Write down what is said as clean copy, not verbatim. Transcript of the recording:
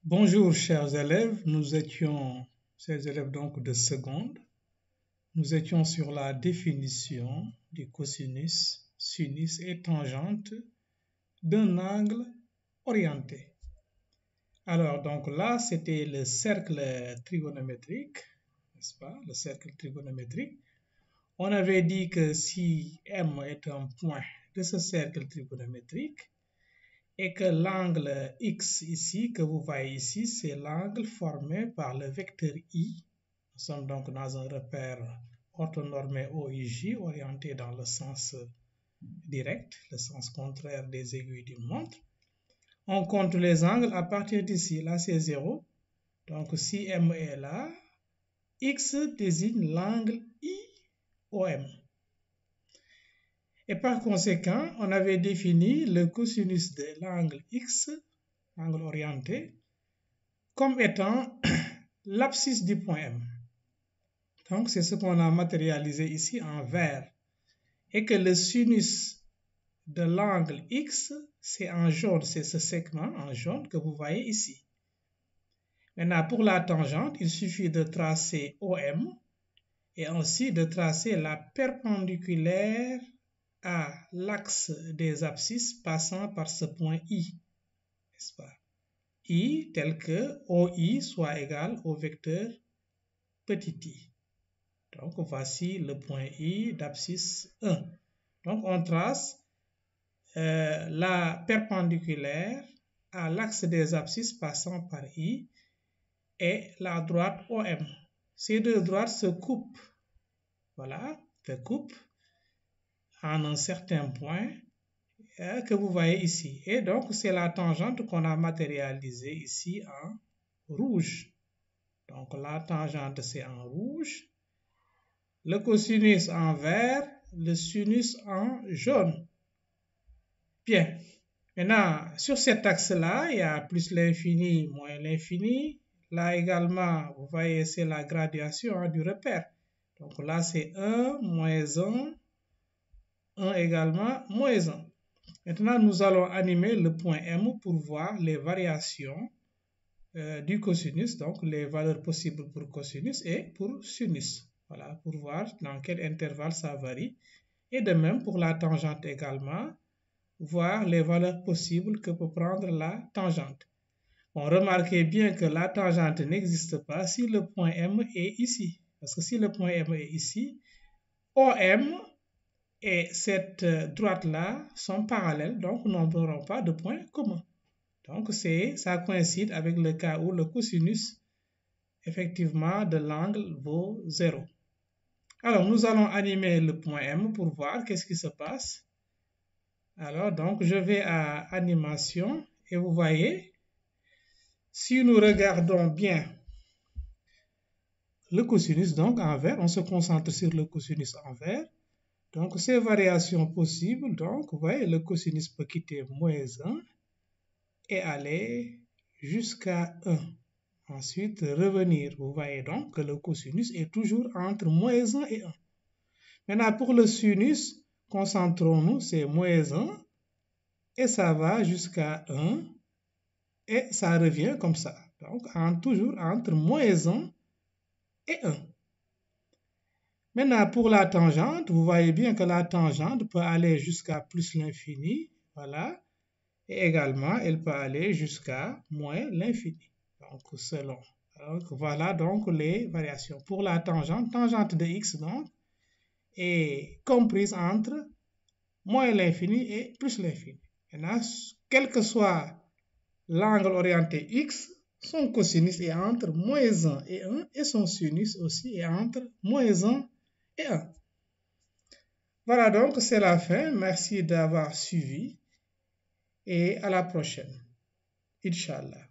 Bonjour chers élèves, chers élèves donc de seconde, nous étions sur la définition du cosinus, sinus et tangente d'un angle orienté. Alors donc là c'était le cercle trigonométrique, n'est-ce pas, le cercle trigonométrique. On avait dit que si M est un point de ce cercle trigonométrique, et que l'angle X ici, que vous voyez ici, c'est l'angle formé par le vecteur I. Nous sommes donc dans un repère orthonormé OIJ orienté dans le sens direct, le sens contraire des aiguilles d'une montre. On compte les angles à partir d'ici. Là, c'est 0. Donc, si M est là, X désigne l'angle IOM. Et par conséquent, on avait défini le cosinus de l'angle X, l'angle orienté, comme étant l'abscisse du point M. Donc, c'est ce qu'on a matérialisé ici en vert. Et que le sinus de l'angle X, c'est en jaune, c'est ce segment en jaune que vous voyez ici. Maintenant, pour la tangente, il suffit de tracer OM et ainsi de tracer la perpendiculaire à l'axe des abscisses passant par ce point I, n'est-ce pas? I tel que OI soit égal au vecteur petit i. Donc voici le point I d'abscisse 1. Donc on trace la perpendiculaire à l'axe des abscisses passant par I et la droite OM. Ces deux droites se coupent. Voilà, se coupent en un certain point que vous voyez ici. Et donc, c'est la tangente qu'on a matérialisée ici en rouge. Donc, la tangente, c'est en rouge. Le cosinus en vert, le sinus en jaune. Bien. Maintenant, sur cet axe-là, il y a plus l'infini, moins l'infini. Là également, vous voyez, c'est la graduation du repère. Donc là, c'est 1, moins 1, 1 également, moins 1. Maintenant, nous allons animer le point M pour voir les variations du cosinus, donc les valeurs possibles pour cosinus et pour sinus. Voilà, pour voir dans quel intervalle ça varie. Et de même pour la tangente également, voir les valeurs possibles que peut prendre la tangente. Bon, remarquez bien que la tangente n'existe pas si le point M est ici. Parce que si le point M est ici, OM et cette droite-là sont parallèles, donc nous n'aurons pas de point commun. Donc ça coïncide avec le cas où le cosinus effectivement de l'angle vaut 0. Alors nous allons animer le point M pour voir qu'est-ce qui se passe. Alors donc je vais à animation et vous voyez, si nous regardons bien le cosinus donc en vert, on se concentre sur le cosinus en vert. Donc, ces variations possibles, donc, vous voyez, le cosinus peut quitter moins 1 et aller jusqu'à 1. Ensuite, revenir. Vous voyez donc que le cosinus est toujours entre moins 1 et 1. Maintenant, pour le sinus, concentrons-nous, c'est moins 1 et ça va jusqu'à 1 et ça revient comme ça. Donc, toujours entre moins 1 et 1. Maintenant, pour la tangente, vous voyez bien que la tangente peut aller jusqu'à plus l'infini, voilà, et également, elle peut aller jusqu'à moins l'infini, donc selon. Donc, voilà donc les variations. Pour la tangente, tangente de x, donc, est comprise entre moins l'infini et plus l'infini. Maintenant, quel que soit l'angle orienté x, son cosinus est entre moins 1 et 1, et son sinus aussi est entre moins 1 et 1. Voilà donc, c'est la fin. Merci d'avoir suivi et à la prochaine. Inch'Allah.